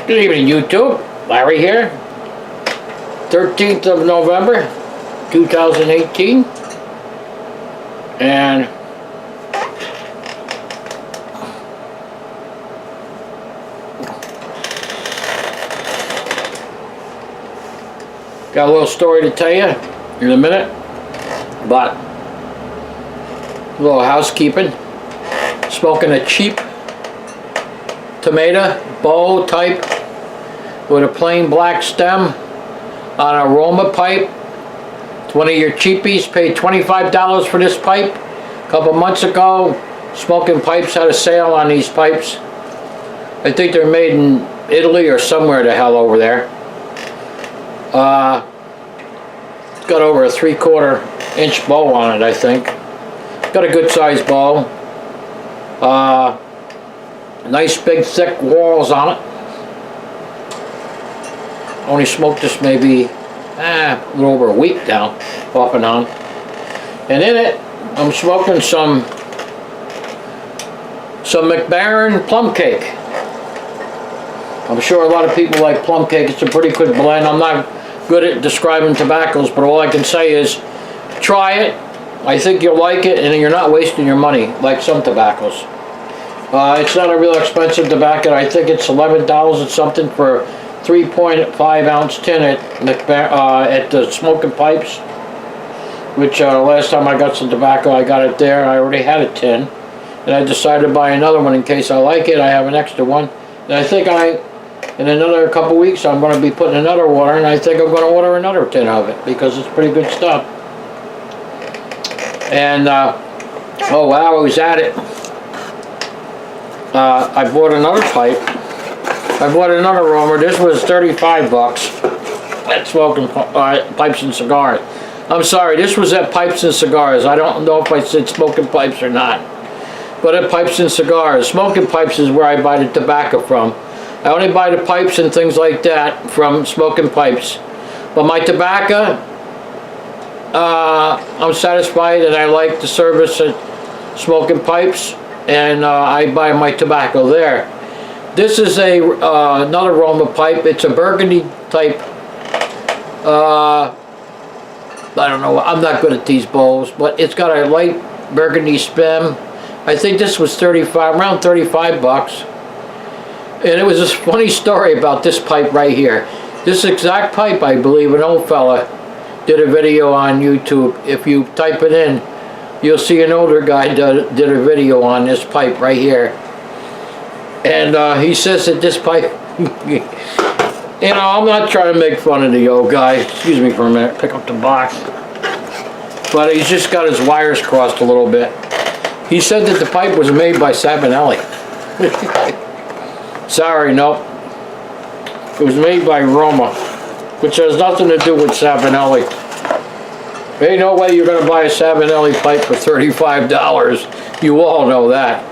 Good evening, YouTube. Larry here. 13th of November, 2018. And got a little story to tell you in a minute, but a little housekeeping. Smoking a cheap tomato bowl type with a plain black stem on an aroma pipe. It's one of your cheapies. Paid $25 for this pipe. A couple months ago, Smoking Pipes had a sale on these pipes. I think they're made in Italy or somewhere the hell over there. It's got over a 3/4 inch bowl on it, I think. Got a good sized bowl. Nice big thick walls on it. Only smoked this maybe a little over a week now, off and on. And in it, I'm smoking some McBaron plum cake. I'm sure a lot of people like plum cake. It's a pretty good blend. I'm not good at describing tobaccos, but all I can say is try it. I think you'll like it, and you're not wasting your money like some tobaccos. It's not a real expensive tobacco. I think it's $11 and something for a 3.5 ounce tin at the Smoking Pipes, which last time I got some tobacco, I got it there. I already had a tin, and I decided to buy another one in case I like it. I have an extra one, and I think in another couple weeks I'm going to be putting another order, and I think I'm going to order another tin of it because it's pretty good stuff. And oh wow, I was at it. I bought another pipe. I bought another aroma. This was 35 bucks at Smoking Pipes and Cigars. I'm sorry, this was at Pipes and Cigars. I don't know if I said Smoking Pipes or not. But at Pipes and Cigars. Smoking Pipes is where I buy the tobacco from. I only buy the pipes and things like that from Smoking Pipes. But my tobacco, I'm satisfied, and I like the service at Smoking Pipes, and I buy my tobacco there. This is another aroma pipe. It's a burgundy type. I don't know. I'm not good at these bowls, but it's got a light burgundy stem. I think this was around 35 bucks. And it was a funny story about this pipe right here. This exact pipe, I believe, an old fella did a video on YouTube. If you type it in, you'll see an older guy did a video on this pipe right here. And he says that this pipe, you know, I'm not trying to make fun of the old guy. Excuse me for a minute, pick up the box. But he's just got his wires crossed a little bit. He said that the pipe was made by Savinelli. Sorry, nope. It was made by Roma, which has nothing to do with Savinelli. There ain't no way you're going to buy a Savinelli pipe for $35. You all know that.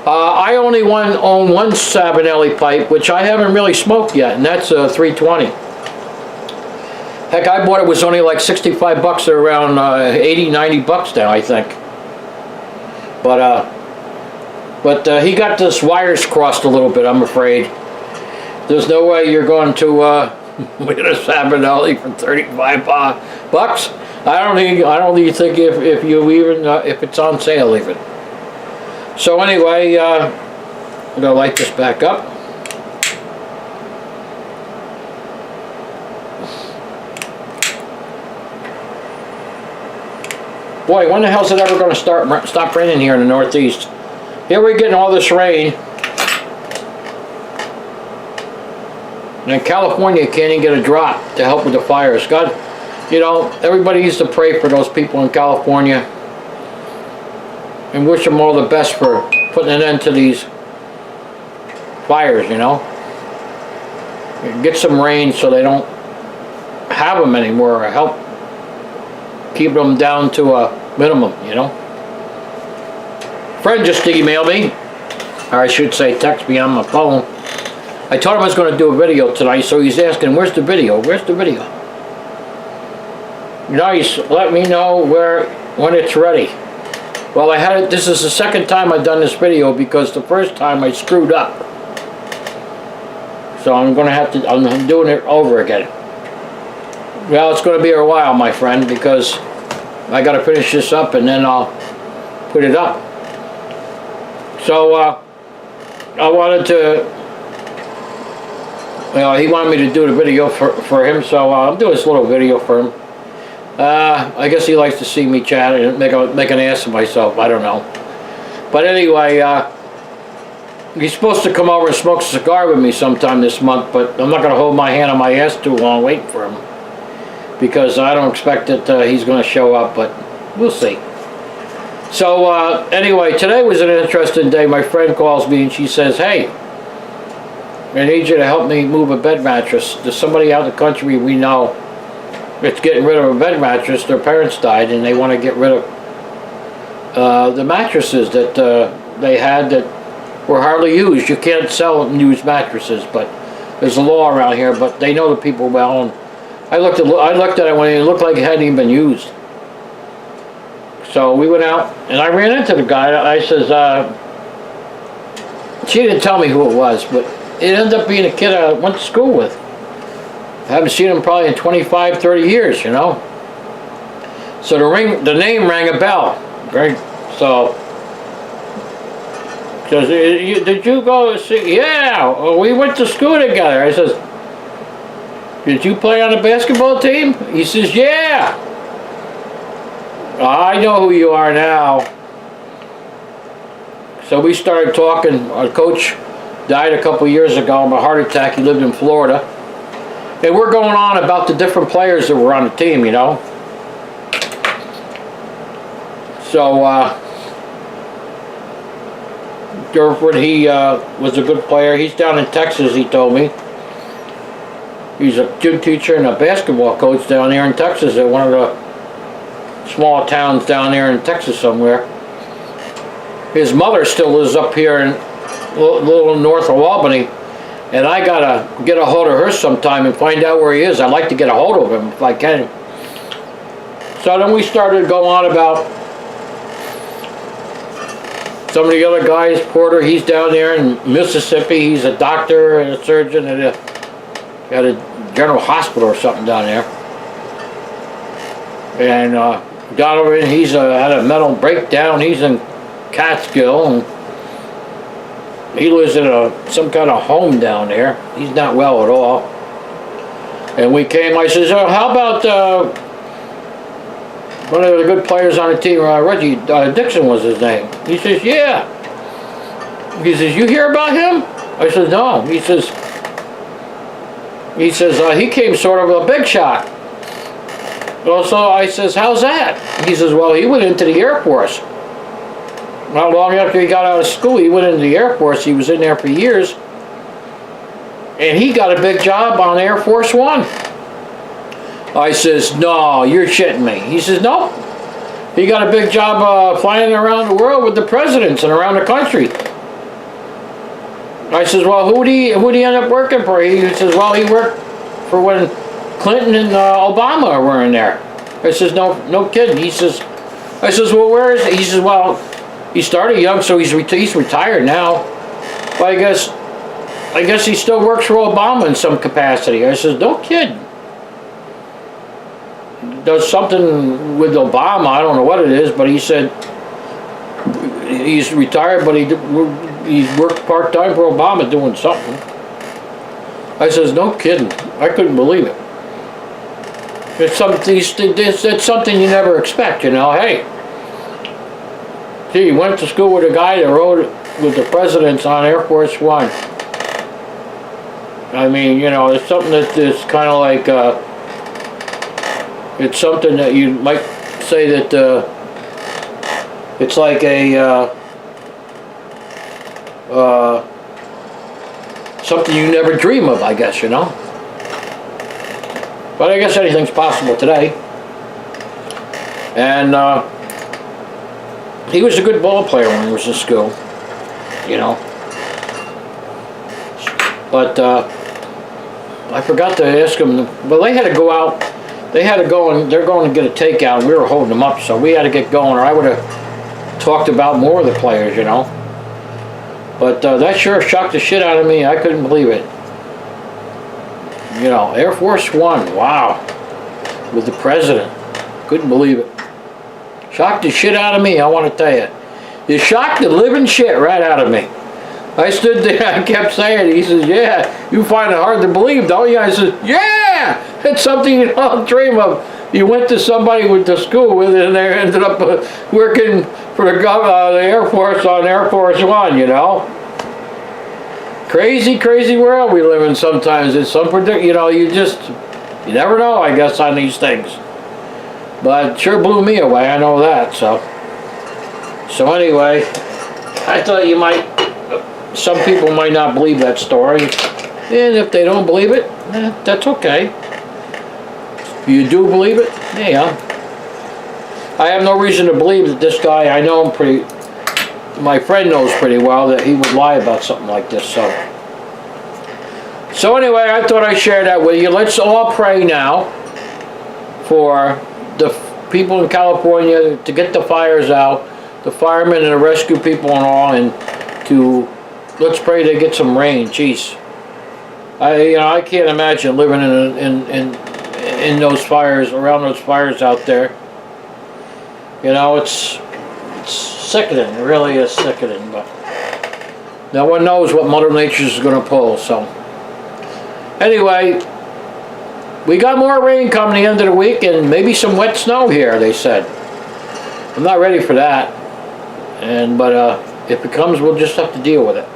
I only own one Savinelli pipe, which I haven't really smoked yet, and that's a 320. Heck, I bought it was only like 65 bucks, or around 80, 90 bucks now, I think. But he got this wires crossed a little bit, I'm afraid. There's no way you're going to get a Savinelli for 35 bucks. I don't even think if you even if it's on sale even. So anyway, I'm gonna light this back up. Boy, when the hell's it ever going to stop raining here in the Northeast? Here we're getting all this rain. And California can't even get a drop to help with the fires. God, you know, everybody needs to pray for those people in California and wish them all the best for putting an end to these fires, you know. Get some rain so they don't have them anymore, or help keep them down to a minimum, you know. Friend just emailed me, or I should say text me on my phone. I told him I was going to do a video tonight, so he's asking, where's the video? Where's the video? Nice, let me know when it's ready. Well, this is the second time I've done this video because the first time I screwed up. So I'm doing it over again. Well, it's going to be a while, my friend, because I got to finish this up and then I'll put it up. So I wanted to, he wanted me to do the video for him, so I'm doing this little video for him. I guess he likes to see me chat and make an ass of myself, I don't know. But anyway, he's supposed to come over and smoke a cigar with me sometime this month, but I'm not going to hold my hand on my ass too long waiting for him, because I don't expect that he's going to show up, but we'll see. So anyway, today was an interesting day. My friend calls me and she says, hey, I need you to help me move a bed mattress. There's somebody out in the country we know that's getting rid of a bed mattress. Their parents died and they want to get rid of the mattresses that they had that were hardly used. You can't sell used mattresses, but there's a law around here, but they know the people well. And I looked at it when it looked like it hadn't even been used. So we went out, and I ran into the guy. I says, she didn't tell me who it was, but it ended up being a kid I went to school with. I haven't seen him probably in 25, 30 years, you know. So the name rang a bell. Right? So, says, did you go see? Yeah, we went to school together. I says, did you play on the basketball team? He says, yeah. I know who you are now. So we started talking. Our coach died a couple years ago of a heart attack. He lived in Florida. And we're going on about the different players that were on the team, you know. So, Durford, he was a good player. He's down in Texas, he told me. He's a gym teacher and a basketball coach down there in Texas at one of the small towns down there in Texas somewhere. His mother still lives up here in a little north of Albany, and I gotta get a hold of her sometime and find out where he is. I'd like to get a hold of him if I can. So then we started to go on about some of the other guys. Porter, he's down there in Mississippi. He's a doctor and a surgeon at a general hospital or something down there. And Donovan, he's had a mental breakdown. He's in Catskill, and he lives in some kind of home down there. He's not well at all. And we came, I says, how about one of the good players on the team, Reggie Dixon was his name. He says, yeah. He says, you hear about him? I said, no. He says, he came sort of a big shot. Well, so I says, how's that? He says, well, he went into the Air Force. Not long after he got out of school, he went into the Air Force. He was in there for years. And he got a big job on Air Force One. I says, no, you're shitting me. He says, no. He got a big job flying around the world with the presidents and around the country. I says, well, who'd he end up working for? He says, well, he worked for when Clinton and Obama were in there. I says, no kidding. I says, well, where is he? He says, well, he started young, so he's retired now. But I guess he still works for Obama in some capacity. I says, no kidding. Does something with Obama, I don't know what it is, but he said he's retired, but he's worked part-time for Obama doing something. I says, no kidding. I couldn't believe it. It's something you never expect, you know. Hey, gee, you went to school with a guy that rode with the presidents on Air Force One. I mean, you know, it's something that's kind of like, it's something that you might say that it's like a something you never dream of, I guess, you know. But I guess anything's possible today. And he was a good ball player when he was in school, you know. But I forgot to ask him. Well, they had to go out. They had to go and they're going to get a takeout. And we were holding them up, so we had to get going, or I would have talked about more of the players, you know. But that sure shocked the shit out of me. I couldn't believe it. You know, Air Force One, wow. With the president. Couldn't believe it. Shocked the shit out of me, I want to tell you. You shocked the living shit right out of me. I stood there, I kept saying it. He says, yeah, you find it hard to believe, don't you? I said, yeah, it's something you don't dream of. You went to somebody with the school with it and they ended up working for the Air Force on Air Force One, you know? Crazy, crazy world we live in sometimes. It's unpredictable, you know, you never know, I guess, on these things. But it sure blew me away, I know that, so. So anyway, I thought some people might not believe that story. And if they don't believe it, that's okay. If you do believe it, yeah. I have no reason to believe that this guy, I know him my friend knows pretty well that he would lie about something like this, so. So anyway, I thought I'd share that with you. Let's all pray now for the people in California to get the fires out, the firemen and the rescue people and all, and let's pray they get some rain. Jeez, I can't imagine living in those fires, around those fires out there. You know, it's sickening. It really is sickening. But no one knows what Mother Nature's going to pull. So anyway, we got more rain coming the end of the week, and maybe some wet snow here. They said. I'm not ready for that. But if it comes, we'll just have to deal with it.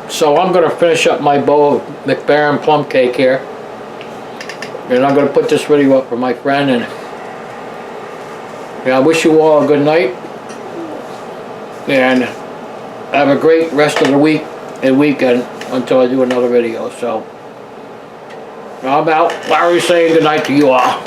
So I'm going to finish up my bowl of McBaron plum cake here. And I'm going to put this video up for my friend. And I wish you all a good night. And have a great rest of the week and weekend until I do another video. So I'm out. Larry saying good night to you all.